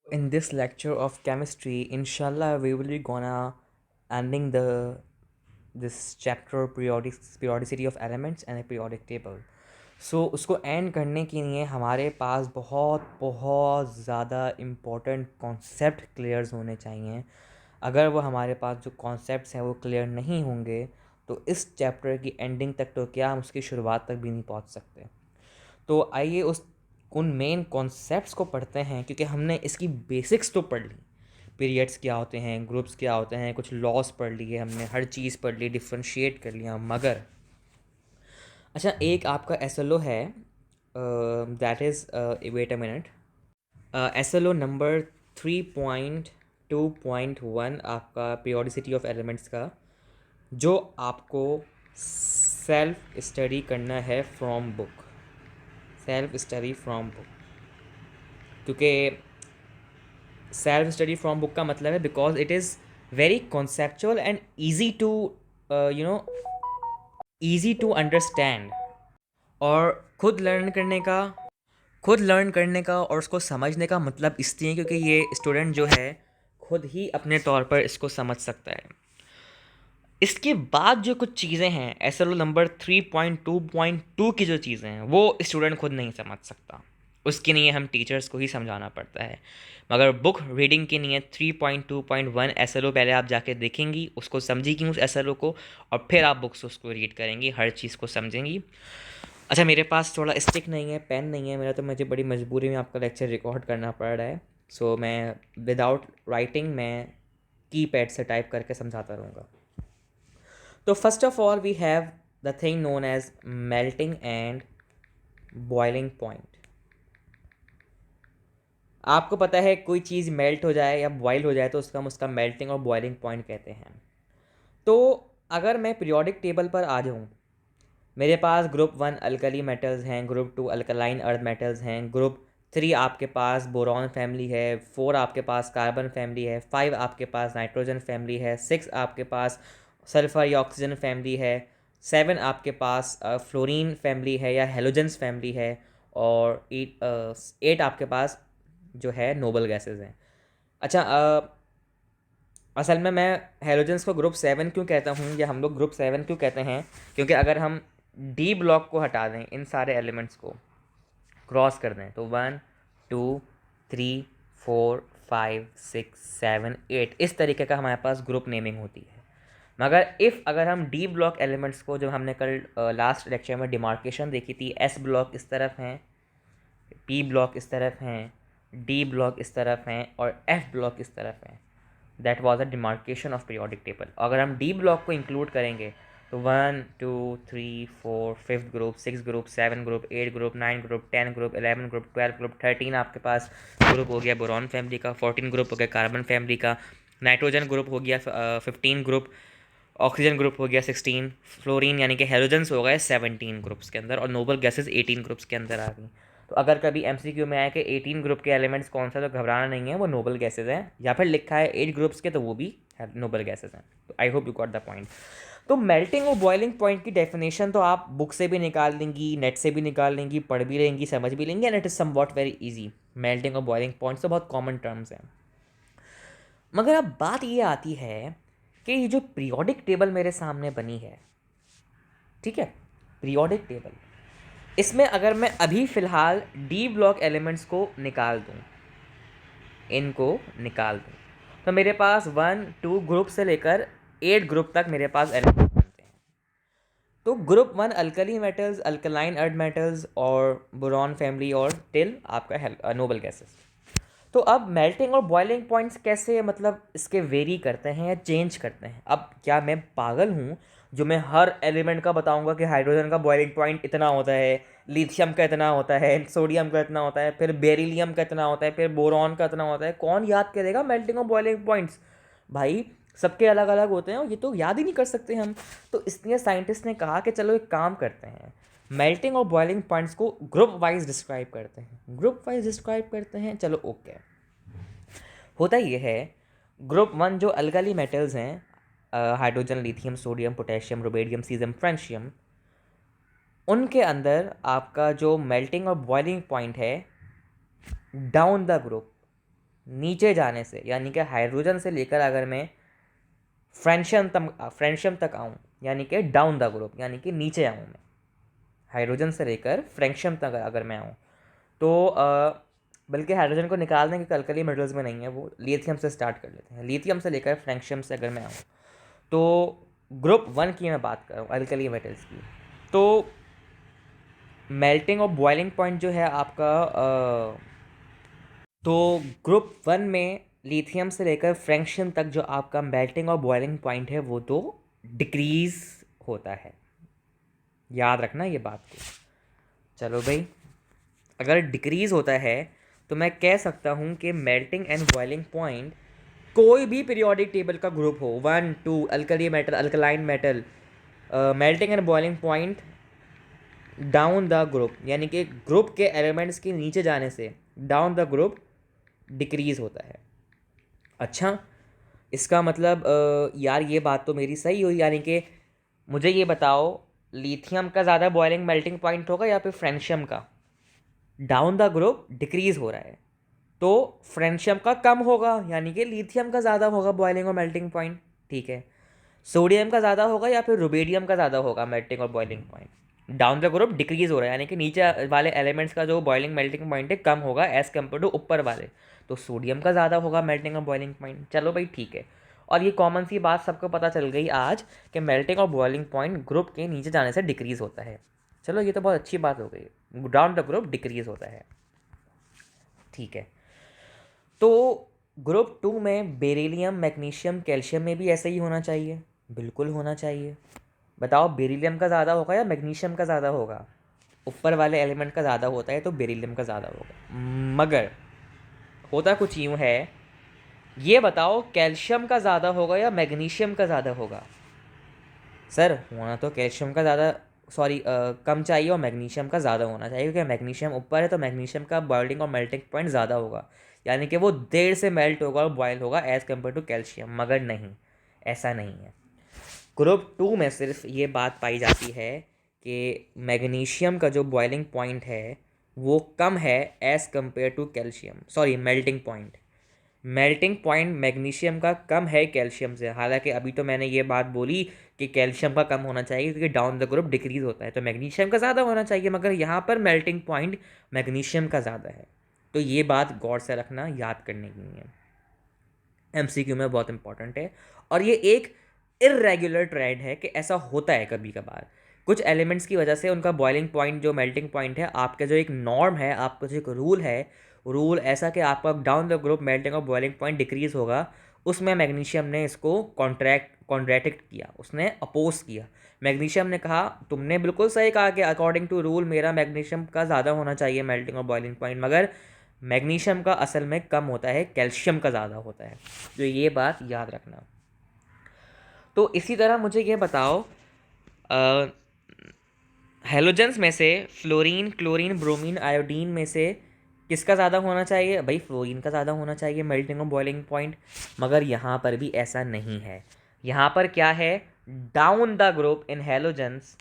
In this lecture of chemistry, inshallah, we will be gonna ending the this chapter periodicity of elements and a periodic table. सो उसको and करने के लिए हमारे पास बहुत बहुत ज़्यादा इम्पोर्टेंट कॉन्सेप्ट क्लियर्स होने चाहिए. अगर वो हमारे पास जो कॉन्सेप्ट्स हैं वो क्लियर नहीं होंगे तो इस चैप्टर की एंडिंग तक तो क्या हम उसकी शुरुआत तक भी नहीं पहुंच सकते. तो आइए उस उन मेन कॉन्सेप्ट्स को पढ़ते हैं, क्योंकि हमने इसकी बेसिक्स तो पढ़ ली. पीरियड्स क्या होते हैं, ग्रुप्स क्या होते हैं, कुछ लॉस पढ़ लिए हमने, हर चीज़ पढ़ ली, डिफ्रेंशिएट कर लिया. मगर अच्छा, एक आपका एस एल ओ है, that is wait a minute. S L O number 3.2.1 आपका पीरियोडिसिटी ऑफ एलिमेंट्स का, जो आपको सेल्फ स्टडी करना है from book. Self study from book, क्योंकि सेल्फ स्टडी फ्रॉम बुक का मतलब है because it is very conceptual and easy to you know easy to understand. और खुद लर्न करने का और उसको समझने का मतलब इसलिए क्योंकि ये स्टूडेंट जो है खुद ही अपने तौर पर इसको समझ सकता है. इसके बाद जो कुछ चीज़ें हैं एस एल ओ नंबर 3.2.2 की जो चीज़ें हैं वो स्टूडेंट खुद नहीं समझ सकता. उसके लिए हम टीचर्स को ही समझाना पड़ता है. मगर बुक रीडिंग के लिए 3.2.1 एस एल ओ पहले आप जाके देखेंगी, उसको समझेंगी उस एस एल ओ को, और फिर आप बुक्स उसको रीड करेंगी, हर चीज़ को समझेंगी. अच्छा, मेरे पास थोड़ा स्टिक नहीं है, पेन नहीं है मेरा, तो मुझे बड़ी मजबूरी में आपका लेक्चर रिकॉर्ड करना पड़ रहा है. सो मैं विदाउट राइटिंग मैं की पैड से टाइप करके समझाता रहूँगा. तो first of all we have the thing known as melting and boiling point. आपको पता है कोई चीज़ मेल्ट हो जाए या बॉयल हो जाए तो उसका हम उसका मेल्टिंग और बॉइलिंग पॉइंट कहते हैं. तो अगर मैं पीरियोडिक टेबल पर आ जाऊँ, मेरे पास ग्रुप 1 अल्कली मेटल्स हैं, ग्रुप 2 अल्कलाइन अर्थ मेटल्स हैं, ग्रुप 3 आपके पास बोरॉन फैमिली है, 4 आपके पास कार्बन फैमिली है, 5 आपके पास नाइट्रोजन फैमिली है, 6 आपके पास सल्फर या ऑक्सीजन फैमिली है, 7 आपके पास फ्लोरीन फैमिली है या हेलोजेंस फैमिली है, और 8 आपके पास जो है नोबल गैसेज हैं. अच्छा, असल में मैं हेलोजेंस को ग्रुप 7 क्यों कहता हूँ या हम लोग ग्रुप 7 क्यों कहते हैं, क्योंकि अगर हम डी ब्लॉक को हटा दें, इन सारे एलिमेंट्स को क्रॉस कर दें, तो 1 2 3 4 5 6 7 8 इस तरीके का हमारे पास ग्रुप नेमिंग होती है. मगर अगर हम डी ब्लॉक एलिमेंट्स को, जब हमने कल लास्ट लेक्चर में डिमार्केशन देखी थी, एस ब्लॉक इस तरफ हैं, पी ब्लॉक इस तरफ हैं, डी ब्लॉक इस तरफ हैं, और एफ ब्लॉक इस तरफ हैं. That was a demarcation of periodic table. अगर हम डी ब्लॉक को इंक्लूड करेंगे तो 1 2 3 4 fifth group, 6 group, 7 group, 8 group, 9 group, 10 group, 11 group, 12 group, 13 आपके पास ग्रुप हो गया बोरॉन फैमिली का, 14 ग्रुप हो गया कार्बन फैमिली का, नाइट्रोजन ग्रुप हो गया 15 ग्रुप, ऑक्सीजन ग्रुप हो गया 16, फ्लोरीन यानी कि हेलोजेंस हो गए 17 ग्रुप्स के अंदर, और नोबल गैसेज 18 ग्रुप्स के अंदर आ गई. तो अगर कभी एमसीक्यू में आया कि 18 ग्रुप के एलिमेंट्स कौन सा, तो घबराना नहीं है, वो नोबल गैसेज हैं, या फिर लिखा है 8 ग्रुप्स के तो वो भी नोबल गैसेज हैं. तो I hope you got the point. तो मेल्टिंग और बॉइलिंग पॉइंट की डेफिनेशन तो आप बुक से भी निकाल लेंगी, नेट से भी निकाल लेंगी, पढ़ भी लेंगी, समझ भी लेंगी, and it is somewhat very easy. Melting और बॉइलिंग पॉइंट्स तो बहुत कॉमन टर्म्स हैं. मगर अब बात ये आती है कि ये जो पीरियोडिक टेबल मेरे सामने बनी है, ठीक है, पीरियोडिक टेबल, इसमें अगर मैं अभी फ़िलहाल डी ब्लॉक एलिमेंट्स को निकाल दूँ, इनको निकाल दूँ, तो मेरे पास 1 2 ग्रुप से लेकर 8 ग्रुप तक मेरे पास एलिमेंट्स बनते हैं. तो group 1 alkali metals, alkaline earth metals, और बोरॉन फैमिली, और टिल आपका नोबल गैसेस. तो अब मेल्टिंग और बॉइलिंग पॉइंट्स कैसे, मतलब इसके वेरी करते हैं या चेंज करते हैं. अब क्या मैं पागल हूँ जो मैं हर एलिमेंट का बताऊंगा कि हाइड्रोजन का बॉइलिंग पॉइंट इतना होता है, लिथियम का इतना होता है, सोडियम का इतना होता है, फिर बेरिलियम का इतना होता है, फिर बोरॉन का इतना होता है. कौन याद करेगा मेल्टिंग और बॉइलिंग पॉइंट्स भाई. सबके अलग अलग होते हैं और ये तो याद ही नहीं कर सकते हम. तो इसलिए साइंटिस्ट ने कहा कि चलो एक काम करते हैं, मेल्टिंग और बॉइलिंग पॉइंट्स को ग्रुप वाइज डिस्क्राइब करते हैं. चलो ओके. होता ये है, ग्रुप 1 जो अल्कली मेटल्स हैं, hydrogen, lithium, sodium, potassium, rubidium, caesium, francium, उनके अंदर आपका जो मेल्टिंग और बॉइलिंग पॉइंट है डाउन द ग्रुप, नीचे जाने से, यानी कि हाइड्रोजन से लेकर अगर मैं फ्रेंशियम तक आऊँ, यानी कि डाउन द ग्रुप, यानी कि नीचे आऊँ मैं, हाइड्रोजन से लेकर फ्रेंशियम तक अगर मैं आऊँ तो बल्कि हाइड्रोजन को निकालने के अल्कली मेटल्स में नहीं है, वो लिथियम से स्टार्ट कर लेते हैं। लिथियम से लेकर फ्रेंशियम से अगर मैं आऊँ तो ग्रुप 1 की मैं बात कर रहा हूँ, अल्कली मेटल्स की। तो मेल्टिंग और बॉइलिंग पॉइंट जो है आपका तो ग्रुप 1 में लिथियम से लेकर फ्रेंशियम तक जो आपका मेल्टिंग और बॉइलिंग पॉइंट है वो तो डिक्रीज होता है, याद रखना ये बात को। चलो भाई, अगर डिक्रीज होता है तो मैं कह सकता हूँ कि मेल्टिंग एंड बॉइलिंग पॉइंट कोई भी पीरियोडिक टेबल का ग्रुप हो, 1 2 alkali metal, alkaline metal, melting and boiling point down the group, यानी कि ग्रुप के एलिमेंट्स के नीचे जाने से डाउन द ग्रुप डिक्रीज होता है। अच्छा, इसका मतलब यार ये बात तो मेरी सही हुई, यानी कि मुझे ये बताओ, लिथियम का ज़्यादा बॉइलिंग मेल्टिंग पॉइंट होगा या फिर फ्रेंशियम का? डाउन द ग्रुप डिक्रीज हो रहा है तो फ्रेंशियम का कम होगा, यानी कि लिथियम का ज़्यादा होगा बॉइलिंग और मेल्टिंग पॉइंट। ठीक है, सोडियम का ज़्यादा होगा या फिर रुबेडियम का ज़्यादा होगा मेल्टिंग और boiling point? Down the group decrease हो रहा है, यानी कि नीचे वाले एलिमेंट्स का जो बॉइलिंग मेल्टिंग पॉइंट है कम होगा एज़ कम्पेयर टू ऊपर वाले, तो सोडियम का ज़्यादा होगा मेल्टिंग और बॉइलिंग पॉइंट। चलो भाई ठीक है, और ये कॉमन सी बात सबको पता चल गई आज कि मेल्टिंग और बॉइलिंग पॉइंट ग्रुप के नीचे जाने से डिक्रीज होता है। चलो ये तो बहुत अच्छी बात हो गई, डाउन द ग्रुप डिक्रीज होता है। ठीक है, तो ग्रुप 2 में बेरिलियम, मैग्नीशियम, कैल्शियम में भी ऐसा ही होना चाहिए? बिल्कुल होना चाहिए। बताओ, बेरिलियम का ज़्यादा होगा या मैग्नीशियम का ज़्यादा होगा? ऊपर वाले एलिमेंट का ज़्यादा होता है तो बेरिलियम का ज़्यादा होगा, मगर होता कुछ यूँ है। ये बताओ, कैल्शियम का ज़्यादा होगा या मैग्नीशियम का ज़्यादा होगा? सर, होना तो कैल्शियम का ज़्यादा, सॉरी, कम चाहिए और मैग्नीशियम का ज़्यादा होना चाहिए, क्योंकि मैग्नीशियम ऊपर है तो मैग्नीशियम का बॉइलिंग और मेल्टिंग पॉइंट ज़्यादा होगा, यानी कि वो देर से मेल्ट होगा और बॉयल होगा एज़ कम्पेयर टू कैल्शियम। मगर नहीं, ऐसा नहीं है। ग्रुप 2 में सिर्फ ये बात पाई जाती है कि मैग्नीशियम का जो बॉइलिंग पॉइंट है वो कम है as compare to calcium, sorry, melting point. Melting point magnesium का कम है कैल्शियम से। हालांकि अभी तो मैंने ये बात बोली कि कैल्शियम का कम होना चाहिए क्योंकि डाउन द ग्रुप डिक्रीज होता है, तो मैग्नीशियम का ज़्यादा होना चाहिए, मगर यहाँ पर मेल्टिंग पॉइंट मैग्नीशियम का ज़्यादा है। तो ये बात गौर से रखना, याद करने की है, एमसीक्यू में बहुत इंपॉर्टेंट है। और ये एक इरेगुलर ट्रेंड है कि ऐसा होता है कभी कभार, कुछ एलिमेंट्स की वजह से उनका बॉइलिंग पॉइंट जो मेल्टिंग पॉइंट है, आपका जो एक नॉर्म है, आपका जो एक रूल है, रूल ऐसा कि आपका डाउन द ग्रुप मेल्टिंग और बॉइलिंग पॉइंट डिक्रीज होगा, उसमें मैग्नीशियम ने इसको कॉन्ट्रैक्ट किया, उसने अपोज किया। मैग्नीशियम ने कहा तुमने बिल्कुल सही कहा कि अकॉर्डिंग टू रूल मेरा मैग्नीशियम का ज़्यादा होना चाहिए मेल्टिंग और बॉइलिंग पॉइंट, मगर मैग्नीशियम का असल में कम होता है, कैल्शियम का ज़्यादा होता है। तो ये बात याद रखना। तो इसी तरह मुझे ये बताओ, हेलोजेंस में से फ्लोरीन, क्लोरीन, ब्रोमीन, आयोडीन में से किसका ज़्यादा होना चाहिए? भाई फ्लोरीन का ज़्यादा होना चाहिए मेल्टिंग और बॉइलिंग पॉइंट। मगर यहाँ पर भी ऐसा नहीं है। यहाँ पर क्या है, down the group in halogens,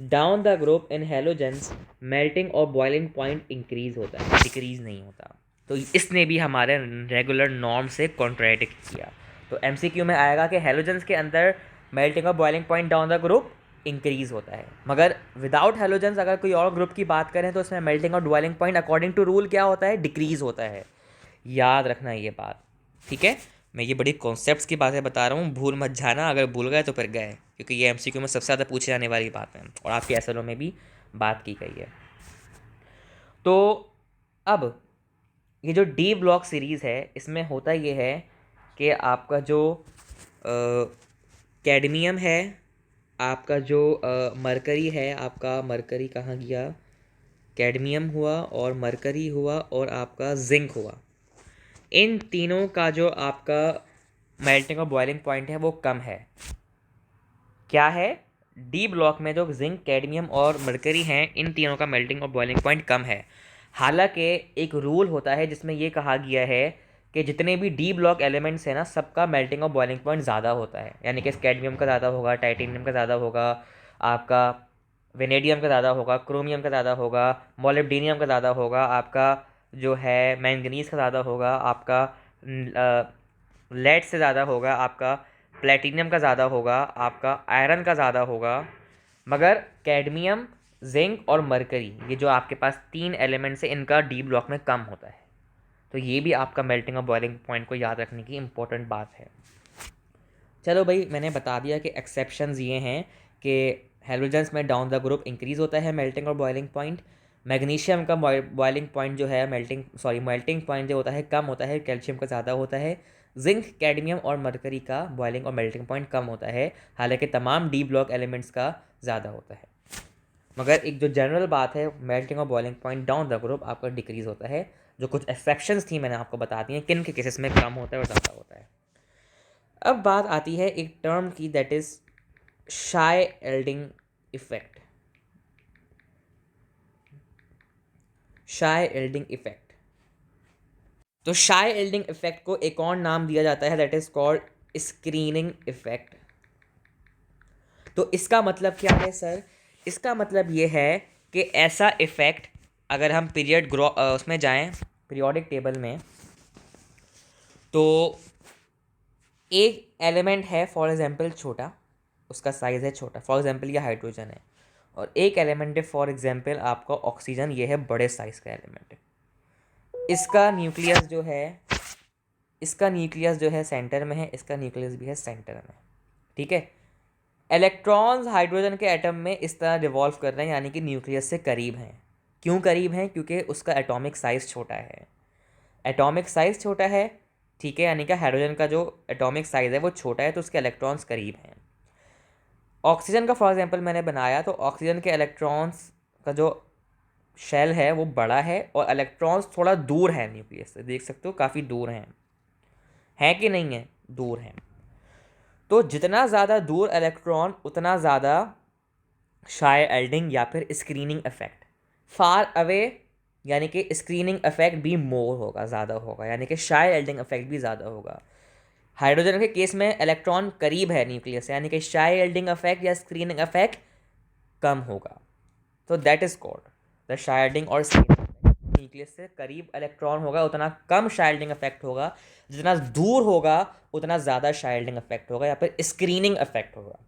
down the group in halogens melting और बॉइलिंग पॉइंट इंक्रीज होता है, डिक्रीज नहीं होता। तो इसने भी हमारे रेगुलर नॉर्म से कॉन्ट्रैडिक्ट किया। तो एमसीक्यू में आएगा कि हेलोजेंस के अंदर मेल्टिंग और boiling point down the group increase होता है, मगर विदाउट हेलोजेंस अगर कोई और ग्रुप की बात करें तो उसमें मेल्टिंग और boiling point according to rule क्या होता है, डिक्रीज होता है। याद रखना ये बात, ठीक है। मैं ये बड़ी कॉन्सेप्ट्स की बातें बता रहा हूँ, भूल मत जाना, अगर भूल गए तो फिर गए, क्योंकि ये एमसीक्यू में सबसे ज़्यादा पूछे जाने वाली बात है और आपके एसएलओ में भी बात की गई है। तो अब ये जो डी ब्लॉक सीरीज़ है, इसमें होता ये है कि आपका जो कैडमियम है, आपका जो मरकरी है, आपका मरकरी कहाँ गया, कैडमियम हुआ और मरकरी हुआ और आपका जिंक हुआ, इन तीनों का जो आपका मेल्टिंग और बॉइलिंग पॉइंट है वो कम है। क्या है, डी ब्लॉक में जो जिंक, कैडमियम और मरकरी हैं, इन तीनों का मेल्टिंग और बॉइलिंग पॉइंट कम है। हालांकि एक रूल होता है जिसमें ये कहा गया है कि जितने भी डी ब्लॉक एलिमेंट्स हैं ना, सबका मेल्टिंग और बॉइलिंग पॉइंट ज़्यादा होता है, यानी कि कैडमियम का ज़्यादा होगा, टाइटेनियम का ज़्यादा होगा, आपका वेनेडियम का ज़्यादा होगा, क्रोमियम का ज़्यादा होगा, मोलिब्डेनियम का ज़्यादा होगा, आपका जो है मैंगनीज़ का ज़्यादा होगा, आपका लेड से ज़्यादा होगा, आपका प्लेटिनियम का ज़्यादा होगा, आपका आयरन का ज़्यादा होगा। मगर कैडमियम, जिंक और मरकरी, ये जो आपके पास 3 एलिमेंट्स है, इनका डी ब्लॉक में कम होता है। तो ये भी आपका मेल्टिंग और बॉइलिंग पॉइंट को याद रखने की इम्पोर्टेंट बात है। चलो भाई, मैंने बता दिया कि एक्सेप्शंस ये हैं कि हेलोजेंस में डाउन द ग्रुप इंक्रीज़ होता है मेल्टिंग और बॉइलिंग पॉइंट। मैग्नीशियम का बॉइलिंग पॉइंट जो है मेल्टिंग पॉइंट जो होता है कम होता है, कैल्शियम का ज़्यादा होता है। जिंक, कैडमियम और मरकरी का बॉइलिंग और मेल्टिंग पॉइंट कम होता है, हालांकि तमाम डी ब्लॉक एलिमेंट्स का ज़्यादा होता है। मगर एक जो जनरल बात है, मेल्टिंग और boiling point down the group आपका डिक्रीज़ होता है। जो कुछ एक्सेप्शंस थी मैंने आपको बता दी हैं किन के केसेस में कम होता है और ज़्यादा होता है। अब बात आती है एक टर्म की, that is shy एल्डिंग effect. Shy एल्डिंग effect, तो शाय एल्डिंग इफेक्ट को एक और नाम दिया जाता है, that is called screening effect. तो इसका मतलब क्या है सर? इसका मतलब ये है कि ऐसा इफेक्ट, अगर हम उसमें जाएं पीरियोडिक टेबल में, तो एक एलिमेंट है फॉर एग्जांपल छोटा, उसका साइज़ है छोटा, फॉर एग्जांपल ये हाइड्रोजन है, और एक एलिमेंट है फॉर एग्जांपल आपका ऑक्सीजन, ये है बड़े साइज़ का एलिमेंट है। इसका न्यूक्लियस जो है सेंटर में है, इसका न्यूक्लियस भी है सेंटर में, ठीक है। इलेक्ट्रॉन्स हाइड्रोजन के एटम में इस तरह रिवॉल्व कर रहे हैं, यानी कि न्यूक्लियस से करीब हैं। क्यों करीब हैं? क्योंकि उसका एटॉमिक साइज़ छोटा है। एटॉमिक साइज़ छोटा है, ठीक है, यानी कि हाइड्रोजन का जो एटॉमिक साइज़ है वो छोटा है, तो उसके इलेक्ट्रॉन्स करीब हैं। ऑक्सीजन का फॉर एग्जांपल मैंने बनाया, तो ऑक्सीजन के इलेक्ट्रॉन्स का जो शेल है वो बड़ा है, और इलेक्ट्रॉन्स थोड़ा दूर है न्यूक्लियस से, देख सकते हो काफ़ी दूर हैं, है कि नहीं है? दूर हैं। तो जितना ज़्यादा दूर इलेक्ट्रॉन, उतना ज़्यादा शाय एल्डिंग या फिर स्क्रीनिंग इफेक्ट। फार अवे, यानी कि स्क्रीनिंग इफेक्ट भी मोर होगा, ज़्यादा होगा, यानी कि शाय एल्डिंग इफेक्ट भी ज़्यादा होगा। हाइड्रोजन के केस में इलेक्ट्रॉन करीब है न्यूक्लियस से, यानी कि शाय एल्डिंग इफेक्ट या स्क्रीनिंग इफेक्ट कम होगा। तो दैट इज कॉल्ड द शायल्डिंग और स्क्रीनिंग इफेक्ट। न्यूक्लियस से करीब इलेक्ट्रॉन होगा उतना कम शायल्डिंग इफेक्ट होगा, जितना दूर होगा उतना ज़्यादा शायल्डिंग इफेक्ट होगा या फिर स्क्रीनिंग इफेक्ट होगा।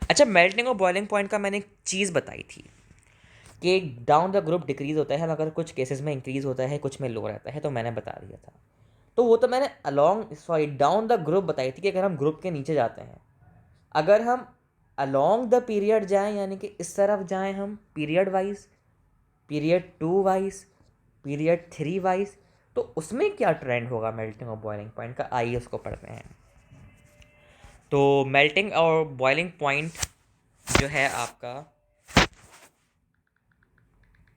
अच्छा, मेल्टिंग और बॉइलिंग पॉइंट का मैंने एक चीज़ बताई थी कि डाउन द ग्रुप डिक्रीज होता है, मगर कुछ केसेस में इंक्रीज होता है, कुछ में लो रहता है, तो मैंने बता दिया था। तो वो तो मैंने डाउन द ग्रुप बताई थी कि अगर हम ग्रुप के नीचे जाते हैं, अगर हम अलोंग द पीरियड जाएं, यानी कि इस तरफ जाएं हम period wise, period 2 wise, period 3 wise, तो उसमें क्या ट्रेंड होगा मेल्टिंग और बॉइलिंग पॉइंट का, आइए उसको पढ़ते हैं। तो मेल्टिंग और बॉइलिंग पॉइंट जो है आपका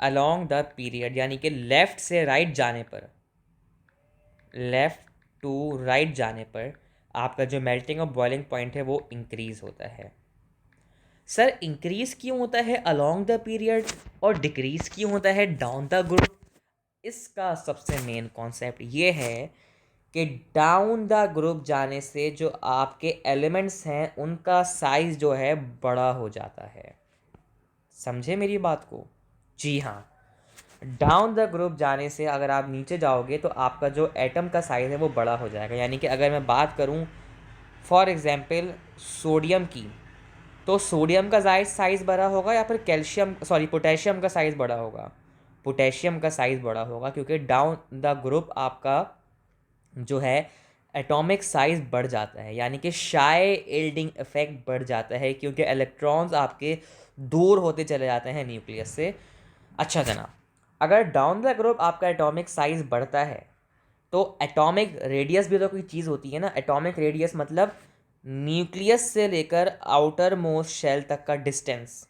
अलोंग द पीरियड, यानी कि लेफ़्ट से राइट जाने पर, लेफ़्ट टू राइट जाने पर आपका जो मेल्टिंग और बॉइलिंग पॉइंट है वो इंक्रीज़ होता है। सर, इंक्रीज़ क्यों होता है अलोंग द पीरियड और डिक्रीज़ क्यों होता है डाउन द ग्रुप? इसका सबसे मेन कॉन्सेप्ट ये है कि डाउन द ग्रुप जाने से जो आपके एलिमेंट्स हैं उनका साइज़ जो है बड़ा हो जाता है। समझे मेरी बात को? जी हाँ, डाउन द ग्रुप जाने से अगर आप नीचे जाओगे तो आपका जो एटम का साइज़ है वो बड़ा हो जाएगा। यानी कि अगर मैं बात करूँ फॉर एग्जांपल सोडियम की, तो सोडियम का साइज़ बड़ा होगा या फिर पोटेशियम का साइज़ बड़ा होगा? पोटेशियम का साइज़ बड़ा होगा, क्योंकि डाउन द ग्रुप आपका जो है एटॉमिक साइज़ बढ़ जाता है, यानी कि शाय एल्डिंग इफेक्ट बढ़ जाता है, क्योंकि इलेक्ट्रॉन्स आपके दूर होते चले जाते हैं न्यूक्लियस से। अच्छा जनाब, अगर डाउन द ग्रुप आपका एटॉमिक साइज़ बढ़ता है, तो एटॉमिक रेडियस भी तो कोई चीज़ होती है ना। एटॉमिक रेडियस मतलब न्यूक्लियस से लेकर आउटर मोस्ट शेल तक का डिस्टेंस,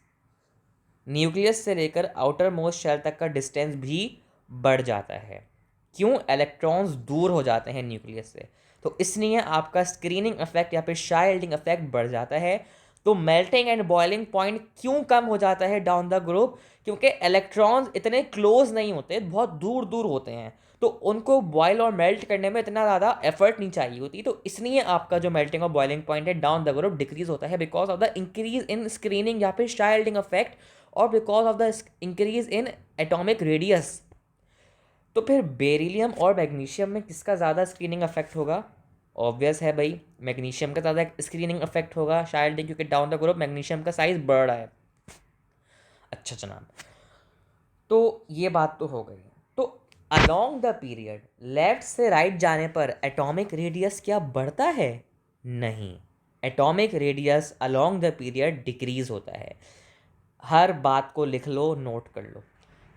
न्यूक्लियस से लेकर आउटर मोस्ट शेल तक का डिस्टेंस भी बढ़ जाता है। क्यों? इलेक्ट्रॉन्स दूर हो जाते हैं न्यूक्लियस से, तो इसलिए आपका स्क्रीनिंग इफेक्ट या फिर शाय एल्डिंग इफेक्ट बढ़ जाता है। तो मेल्टिंग एंड बॉइलिंग पॉइंट क्यों कम हो जाता है डाउन द ग्रुप? क्योंकि इलेक्ट्रॉन्स इतने क्लोज नहीं होते, बहुत दूर दूर होते हैं, तो उनको बॉयल और मेल्ट करने में इतना ज़्यादा एफर्ट नहीं चाहिए होती, तो इसलिए आपका जो मेल्टिंग और बॉइलिंग पॉइंट है डाउन द ग्रुप डिक्रीज होता है, because of the increase in screening या फिर शाय एल्डिंग इफेक्ट, और because of the increase in atomic radius. तो फिर बेरिलियम और मैग्नीशियम में किसका ज़्यादा स्क्रीनिंग इफेक्ट होगा? ऑब्वियस है भाई, मैग्नीशियम का ज़्यादा स्क्रीनिंग इफेक्ट होगा शायद, क्योंकि डाउन द ग्रुप मैग्नीशियम का साइज़ बढ़ रहा है। अच्छा जनाब, तो ये बात तो हो गई। तो अलोंग द पीरियड लेफ्ट से राइट जाने पर एटॉमिक रेडियस क्या बढ़ता है? नहीं, atomic radius along the period decrease होता है। हर बात को लिख लो, नोट कर लो।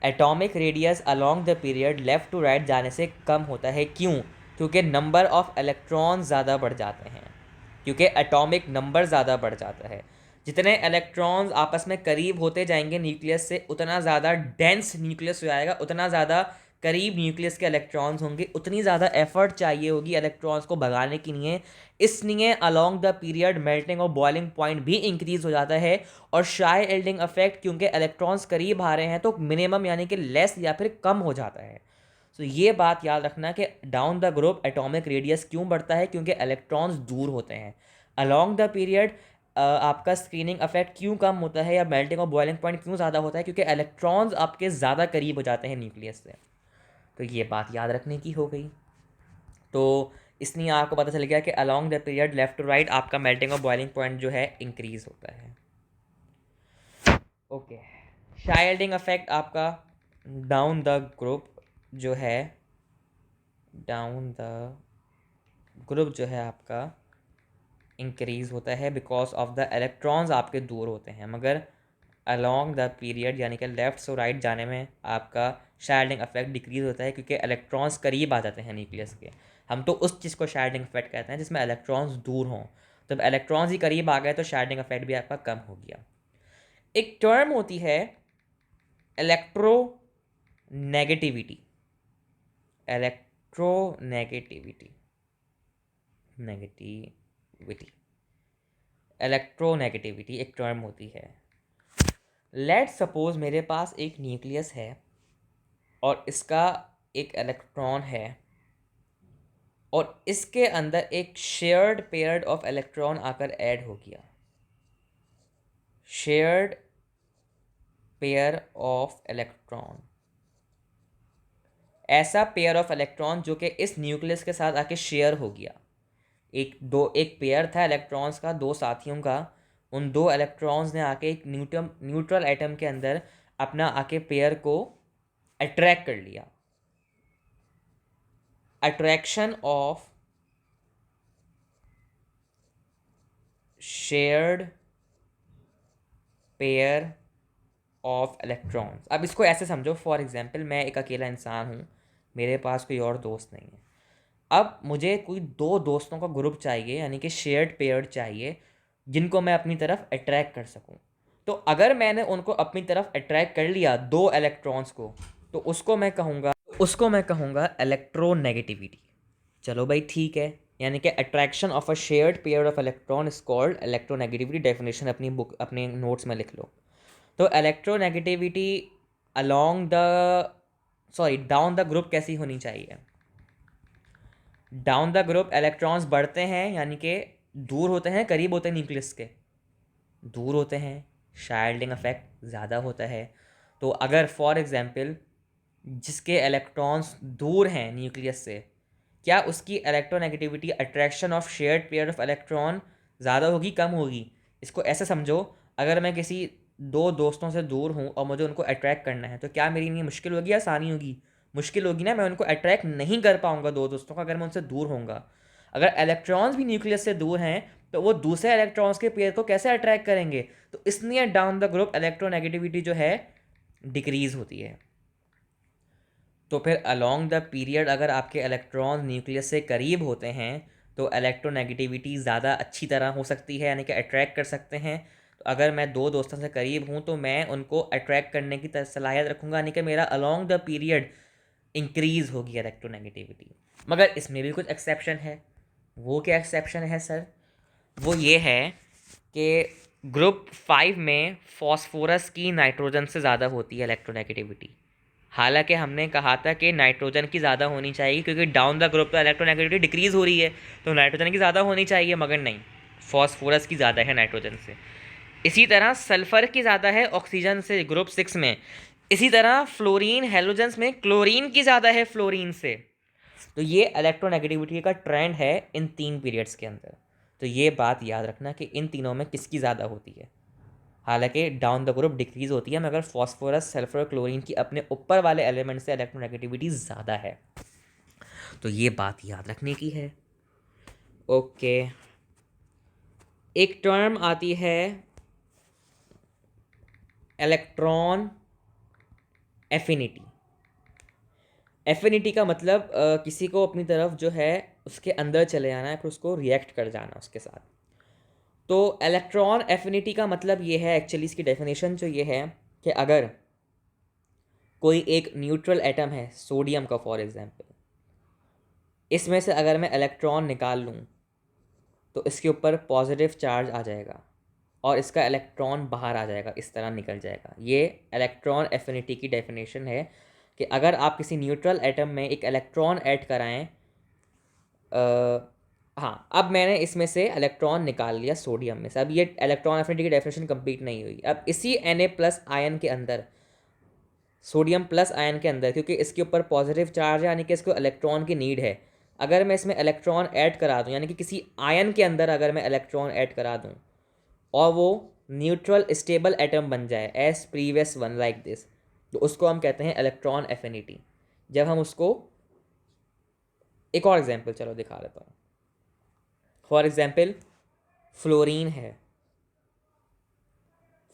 Atomic radius along the period left to right जाने से कम होता है। क्यों? क्योंकि नंबर ऑफ इलेक्ट्रॉन ज़्यादा बढ़ जाते हैं, क्योंकि एटॉमिक नंबर ज़्यादा बढ़ जाता है। जितने इलेक्ट्रॉन्स आपस में करीब होते जाएंगे न्यूक्लियस से, उतना ज़्यादा डेंस न्यूक्लियस हो जाएगा, उतना ज़्यादा करीब न्यूक्लियस के इलेक्ट्रॉन्स होंगे, उतनी ज़्यादा एफर्ट चाहिए होगी इलेक्ट्रॉन्स को भगाने के लिए। इसलिए अलोंग द पीरियड मेल्टिंग और बॉइलिंग पॉइंट भी इंक्रीज हो जाता है। और शाई एल्डिंग इफेक्ट, क्योंकि इलेक्ट्रॉन्स करीब आ रहे हैं तो मिनिमम यानी कि लेस या फिर कम हो जाता है। तो ये बात याद रखना कि down the group atomic radius क्यों बढ़ता है? क्योंकि इलेक्ट्रॉन्स दूर होते हैं। अलोंग द पीरियड आपका स्क्रीनिंग इफेक्ट क्यों कम होता है या मेल्टिंग और बॉइलिंग पॉइंट क्यों ज़्यादा होता है? क्योंकि इलेक्ट्रॉन्स आपके ज़्यादा करीब हो जाते हैं न्यूक्लियस से। तो ये बात याद रखने की हो गई। तो इसलिए आपको पता चल गया कि along the period left to right आपका मेल्टिंग और बॉइलिंग पॉइंट जो है इंक्रीज होता है। ओके, शाइल्डिंग इफेक्ट आपका डाउन द ग्रुप जो है, डाउन द ग्रुप जो है आपका इंक्रीज होता है बिकॉज ऑफ द इलेक्ट्रॉन्स आपके दूर होते हैं, मगर अलोंग द पीरियड यानी कि लेफ्ट से राइट जाने में आपका शाइल्डिंग इफेक्ट डिक्रीज होता है, क्योंकि इलेक्ट्रॉन्स करीब आ जाते हैं न्यूक्लियस के। हम तो उस चीज़ को शाइल्डिंग इफेक्ट कहते हैं जिसमें इलेक्ट्रॉन्स दूर हों। तो जब इलेक्ट्रॉन्स ही करीब आ गए तो शाइल्डिंग इफेक्ट भी आपका कम हो गया। एक टर्म होती है electro negativity, electro negativity, negativity, electronegativity एक टर्म होती है। लेट सपोज मेरे पास एक न्यूक्लियस है और इसका एक इलेक्ट्रॉन है और इसके अंदर एक शेयर्ड पेयर ऑफ इलेक्ट्रॉन आकर ऐड हो गया। शेयर्ड पेयर ऑफ इलेक्ट्रॉन, ऐसा पेयर ऑफ इलेक्ट्रॉन जो कि इस न्यूक्लियस के साथ आके शेयर हो गया। एक पेयर था इलेक्ट्रॉन्स का, दो साथियों का। उन दो इलेक्ट्रॉन्स ने आके एक न्यूट्रल एटम के अंदर अपना आके पेयर को अट्रैक्ट कर लिया। Attraction of shared pair of electrons. अब इसको ऐसे समझो, फॉर एग्जांपल मैं एक अकेला इंसान हूँ, मेरे पास कोई और दोस्त नहीं है। अब मुझे कोई दो दोस्तों का ग्रुप चाहिए, यानी कि शेयर्ड पेयर चाहिए, जिनको मैं अपनी तरफ अट्रैक्ट कर सकूं। तो अगर मैंने उनको अपनी तरफ अट्रैक्ट कर लिया, दो इलेक्ट्रॉन्स को, तो उसको मैं कहूँगा इलेक्ट्रोनेगेटिविटी। चलो भाई ठीक है, यानी कि attraction of a shared pair of electron is called electronegativity. Definition अपनी बुक अपने नोट्स में लिख लो। तो electronegativity along the down the group कैसी होनी चाहिए? डाउन द ग्रुप इलेक्ट्रॉन्स बढ़ते हैं, यानी कि दूर होते हैं, करीब होते हैं न्यूक्लियस के, दूर होते हैं, शाइल्डिंग इफेक्ट ज़्यादा होता है। तो अगर फॉर एग्जांपल जिसके इलेक्ट्रॉन्स दूर हैं न्यूक्लियस से, क्या उसकी electronegativity attraction of shared pair of electron ज़्यादा होगी, कम होगी? इसको ऐसे समझो, अगर मैं किसी दो दोस्तों से दूर हूँ और मुझे उनको अट्रैक्ट करना है, तो क्या मेरे लिए मुश्किल होगी या आसानी होगी? मुश्किल होगी ना, मैं उनको अट्रैक्ट नहीं कर पाऊंगा दो दोस्तों को अगर मैं उनसे दूर होऊंगा। अगर इलेक्ट्रॉन्स भी न्यूक्लियस से दूर हैं तो वो दूसरे इलेक्ट्रॉन्स के पेयर को कैसे अट्रैक्ट करेंगे? तो इसलिए डाउन द ग्रुप इलेक्ट्रोनेगेटिविटी जो है डिक्रीज होती है। तो फिर अलोंग द पीरियड अगर आपके इलेक्ट्रॉन न्यूक्लियस से करीब होते हैं तो इलेक्ट्रोनेगेटिविटी ज़्यादा अच्छी तरह हो सकती है, यानी कि अट्रैक्ट कर सकते हैं। तो अगर मैं दो दोस्तों से करीब हूँ तो मैं उनको अट्रैक्ट करने की सलाहियत रखूँगा, यानी कि मेरा अलोंग द पीरियड इंक्रीज होगी इलेक्ट्रोनेगेटिविटी। मगर इसमें भी कुछ एक्सेप्शन है। वो क्या एक्सेप्शन है सर? वो ये है कि ग्रुप 5 में फॉस्फोरस की नाइट्रोजन से ज़्यादा होती है इलेक्ट्रोनेगेटिविटी। हालांकि हमने कहा था कि नाइट्रोजन की ज़्यादा होनी चाहिए, क्योंकि डाउन द ग्रुप तो इलेक्ट्रोनेगेटिविटी डिक्रीज़ हो रही है, तो नाइट्रोजन की ज़्यादा होनी चाहिए, मगर नहीं, फॉस्फोरस की ज़्यादा है नाइट्रोजन से। इसी तरह सल्फ़र की ज़्यादा है ऑक्सीजन से ग्रुप 6 में, इसी तरह फ्लोरीन हैलोजेंस में क्लोरीन की ज़्यादा है फ्लोरीन से। तो ये इलेक्ट्रोनेगेटिविटी का ट्रेंड है इन 3 पीरियड्स के अंदर। तो ये बात याद रखना कि इन तीनों में किसकी ज़्यादा होती है। हालांकि डाउन द ग्रुप डिक्रीज होती है, मगर फॉस्फोरस सल्फर क्लोरीन की अपने ऊपर वाले एलिमेंट से इलेक्ट्रोनेगेटिविटी ज़्यादा है। तो ये बात याद रखने की है। ओके, एक टर्म आती है इलेक्ट्रॉन एफिनिटी। एफिनिटी का मतलब किसी को अपनी तरफ जो है उसके अंदर चले जाना है, फिर उसको रिएक्ट कर जाना उसके साथ। तो इलेक्ट्रॉन एफिनिटी का मतलब ये है, एक्चुअली इसकी डेफिनेशन जो ये है कि अगर कोई एक न्यूट्रल एटम है सोडियम का फॉर एग्जांपल, इसमें से अगर मैं इलेक्ट्रॉन निकाल लूँ तो इसके ऊपर पॉजिटिव चार्ज आ जाएगा और इसका इलेक्ट्रॉन बाहर आ जाएगा, इस तरह निकल जाएगा। ये इलेक्ट्रॉन एफिनिटी की डेफिनेशन है कि अगर आप किसी न्यूट्रल एटम में एक इलेक्ट्रॉन ऐड कराएं, हाँ, अब मैंने इसमें से इलेक्ट्रॉन निकाल लिया सोडियम में से, अब ये इलेक्ट्रॉन एफिनिटी की डेफिनेशन कंप्लीट नहीं हुई। अब इसी Na+ आयन के अंदर, सोडियम प्लस आयन के अंदर, क्योंकि इसके ऊपर पॉजिटिव चार्ज है यानी कि इसको इलेक्ट्रॉन की नीड है, अगर मैं इसमें इलेक्ट्रॉन ऐड करा दूँ, यानी कि किसी आयन के अंदर अगर मैं इलेक्ट्रॉन ऐड करा दूँ और वो न्यूट्रल स्टेबल एटम बन जाए as previous one like this, तो उसको हम कहते हैं इलेक्ट्रॉन एफिनिटी। जब हम उसको, एक और एग्जांपल चलो दिखा देता हूँ। फॉर एग्जांपल फ्लोरीन है,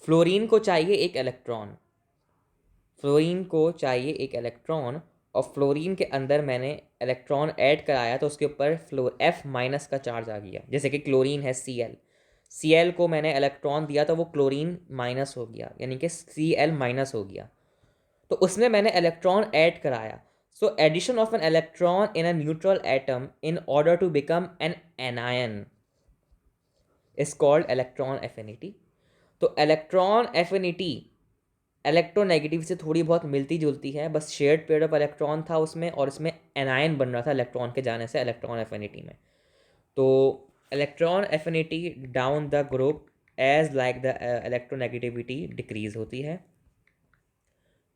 फ्लोरीन को चाहिए एक इलेक्ट्रॉन, फ्लोरीन को चाहिए एक इलेक्ट्रॉन और फ्लोरीन के अंदर मैंने इलेक्ट्रॉन ऐड कराया तो उसके ऊपर F- का चार्ज आ गया। जैसे कि क्लोरीन है Cl को मैंने इलेक्ट्रॉन दिया तो वो क्लोरीन माइनस हो गया, यानी कि Cl- हो गया। तो उसमें मैंने इलेक्ट्रॉन ऐड कराया। So addition of an electron in a neutral atom in order to become an anion is called electron affinity. तो इलेक्ट्रॉन एफिनिटी इलेक्ट्रोनेगेटिव से थोड़ी बहुत मिलती जुलती है, बस शेयर्ड पेयर ऑफ इलेक्ट्रॉन था उसमें और इसमें एनायन बन रहा था इलेक्ट्रॉन के जाने से इलेक्ट्रॉन एफिनिटी में। तो electron affinity down the group as like the electronegativity decrease होती है,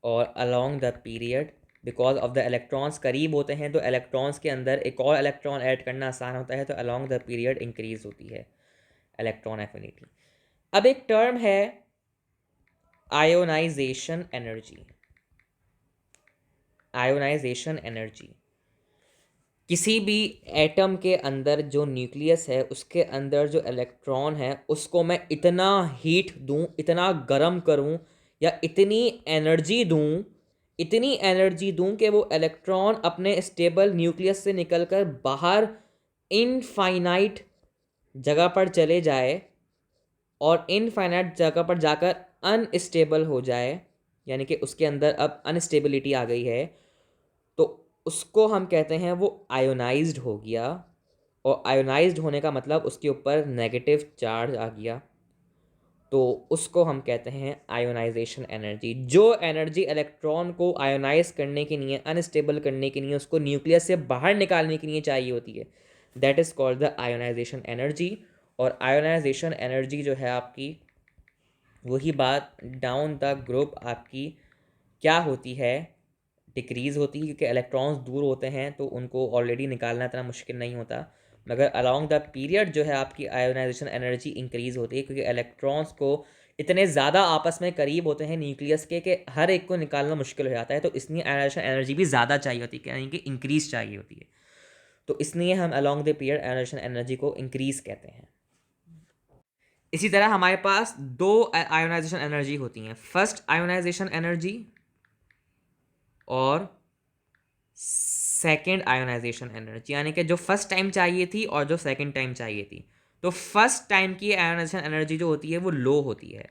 और along the period because of the electrons करीब होते हैं तो इलेक्ट्रॉन्स के अंदर एक और इलेक्ट्रॉन ऐड करना आसान होता है, तो अलोंग द पीरियड इंक्रीज होती है इलेक्ट्रॉन एफिनिटी। अब एक टर्म है आयोनाइजेशन एनर्जी। आयोनाइजेशन एनर्जी, किसी भी एटम के अंदर जो न्यूक्लियस है उसके अंदर जो इलेक्ट्रॉन है उसको मैं इतना हीट दूं, इतना गर्म करूं या इतनी एनर्जी दूं कि वो इलेक्ट्रॉन अपने स्टेबल न्यूक्लियस से निकलकर बाहर इनफाइनाइट जगह पर चले जाए और इनफाइनाइट जगह पर जाकर अनस्टेबल हो जाए, यानी कि उसके अंदर अब अनस्टेबिलिटी आ गई है, तो उसको हम कहते हैं वो आयोनाइज्ड हो गया। और आयोनाइज्ड होने का मतलब उसके ऊपर नेगेटिव चार्ज आ गया, तो उसको हम कहते हैं आयोनाइजेशन एनर्जी। जो एनर्जी इलेक्ट्रॉन को आयोनाइज करने के लिए, अनस्टेबल करने के लिए, उसको न्यूक्लियस से बाहर निकालने के लिए चाहिए होती है, that is called the ionisation energy. और आयोनाइजेशन एनर्जी जो है आपकी, वही बात डाउन द ग्रुप आपकी क्या होती है, डिक्रीज़ होती है, क्योंकि इलेक्ट्रॉन्स दूर होते हैं तो उनको ऑलरेडी निकालना इतना मुश्किल नहीं होता। मगर अलॉन्ग द पीरियड जो है आपकी आयोनाइजेशन एनर्जी इंक्रीज़ होती है, क्योंकि इलेक्ट्रॉन्स को इतने ज़्यादा आपस में करीब होते हैं न्यूक्लियस के कि हर एक को निकालना मुश्किल हो जाता है, तो इसलिए आयोनाइजेशन एनर्जी भी ज़्यादा चाहिए होती है, यानी कि इंक्रीज़ चाहिए होती है। तो इसलिए हम along the period ionisation energy को इंक्रीज़ कहते हैं। इसी तरह हमारे पास दो आयोनाइजेशन एनर्जी होती हैं, फर्स्ट आयोनाइजेशन एनर्जी और सेकेंड आयोनाइजेशन एनर्जी, यानी कि जो फर्स्ट टाइम चाहिए थी और जो सेकेंड टाइम चाहिए थी। तो फर्स्ट टाइम की आयोनाइजेशन एनर्जी जो होती है वो लो होती है,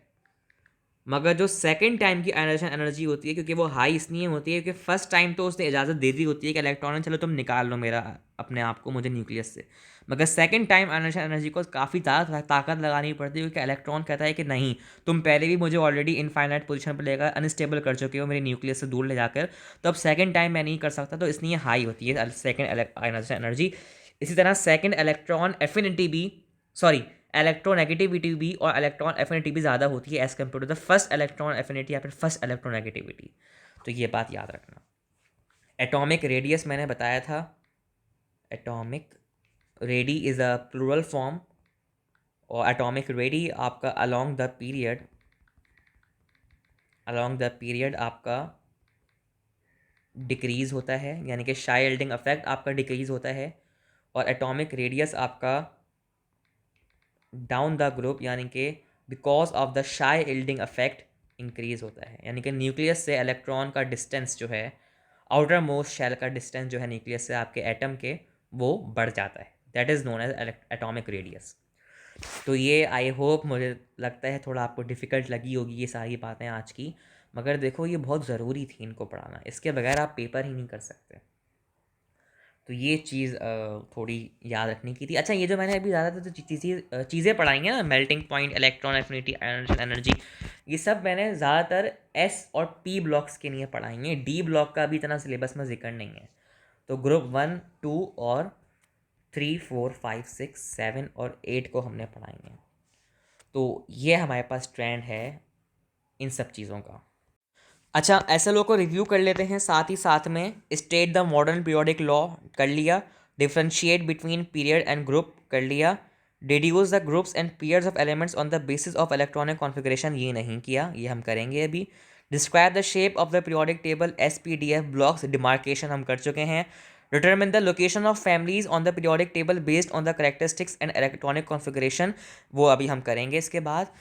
मगर जो सेकंड टाइम की आयोनाइजेशन एनर्जी होती है क्योंकि वो हाई इसलिए होती है क्योंकि फर्स्ट टाइम तो उसने इजाज़त दे दी होती है कि इलेक्ट्रॉन चलो तुम निकाल लो मेरा अपने आप को, मुझे न्यूक्लियस से। मगर सेकंड टाइम आयोनाइजेशन एनर्जी को काफ़ी ताकत लगानी पड़ती है, क्योंकि इलेक्ट्रॉन कहता है कि नहीं, तुम पहले भी मुझे ऑलरेडी इनफाइनाइट पोजीशन पर लेकर अनस्टेबल कर चुके हो मेरे न्यूक्लियस से दूर ले जाकर, तो अब सेकेंड टाइम मैं नहीं कर सकता, तो इसलिए हाई होती है सेकेंड आयोनाइजेशन एनर्जी। इसी तरह सेकेंड इलेक्ट्रॉन एफिनिटी भी, सॉरी, इलेक्ट्रोनेगेटिविटी भी और इलेक्ट्रॉन एफिनिटी भी ज़्यादा होती है as compare to the first electron affinity या फिर फर्स्ट इलेक्ट्रोनेगेटिविटी। तो ये बात याद रखना। एटॉमिक रेडियस मैंने बताया था, atomic radii is a plural form, और एटॉमिक रेडी आपका अलोंग द पीरियड आपका डिक्रीज़ होता है, यानी कि शाई यील्डिंग इफेक्ट आपका डिक्रीज़ होता है, और एटॉमिक रेडियस आपका डाउन द ग्रुप यानी कि बिकॉज ऑफ द शाई यील्डिंग इफेक्ट इंक्रीज़ होता है, यानी कि न्यूक्लियस से इलेक्ट्रॉन का डिस्टेंस जो है, आउटर मोस्ट शेल का डिस्टेंस जो है न्यूक्लियस से आपके एटम के, वो बढ़ जाता है। That is known as atomic radius. तो ये आई होप, मुझे लगता है थोड़ा आपको डिफ़िकल्ट लगी होगी ये सारी बातें आज की, मगर देखो ये बहुत ज़रूरी थी इनको पढ़ाना, इसके बगैर आप पेपर ही नहीं कर सकते। तो ये चीज़ थोड़ी याद रखने की थी। अच्छा, ये जो मैंने अभी ज़्यादातर जो चीज़ें पढ़ाई हैं ना, melting point, electron affinity, energy, ये सब मैंने ज़्यादातर एस और पी ब्लॉक्स के लिए पढ़ाई हैं। डी ब्लॉक का अभी इतना सिलेबस में जिक्र नहीं है। तो ग्रुप 1, 2 और 3, 4, 5, 6, 7 और 8 को हमने पढ़ाई हैं। तो ये हमारे पास ट्रेंड है इन सब चीज़ों का। अच्छा, ऐसे लोग को रिव्यू कर लेते हैं साथ ही साथ में। State the modern periodic law कर लिया, differentiate between period and group कर लिया, deduce the groups and pairs of elements on the basis of electronic configuration, ये नहीं किया, ये हम करेंगे अभी। Describe the shape of the periodic table, SPDF blocks, demarcation हम कर चुके हैं। Determine the location of families on the periodic table based on the characteristics and electronic configuration, वो अभी हम करेंगे। इसके बाद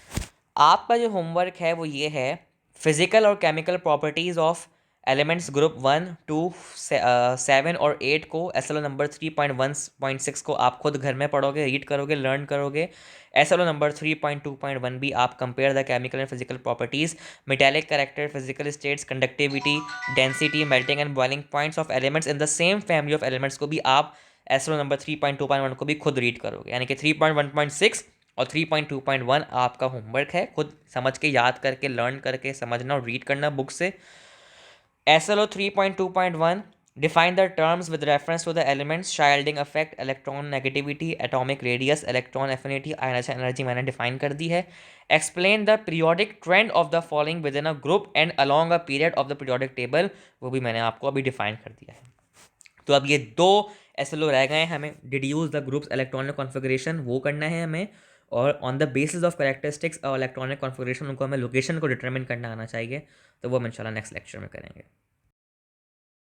आपका जो होमवर्क है वो ये है, फिजिकल और chemical properties of elements group 1, 2, 7 और 8 को SLO नंबर 3.1.6 को आप खुद घर में पढ़ोगे, रीड करोगे, लर्न करोगे। SLO नंबर 3.2.1 भी आप compare the chemical and physical properties, metallic character, physical states, conductivity, density, melting and boiling points of elements in the same family of elements को भी आप SLO नंबर 3.2.1 को भी खुद रीड करोगे। यानी कि 3.1.6 और 3.2.1 आपका होमवर्क है, खुद समझ के, याद करके, लर्न करके, समझना और रीड करना बुक से। SLO 3.2.1, define the terms with reference to the elements, shielding effect, electron negativity, atomic radius, electron affinity, ionization energy मैंने define कर दी है। Explain the periodic trend of the following within a group and along a period of the periodic table, वो भी मैंने आपको अभी define कर दिया है। तो अब ये 2 SLO रह गए, हमें deduce the groups electronic configuration वो करना है हमें, और on the basis of characteristics और इलेक्ट्रॉनिक कॉन्फ़िगरेशन उनको हमें लोकेशन को डिटरमिन करना आना चाहिए। तो वो हम इंशाल्लाह नेक्स्ट लेक्चर में करेंगे।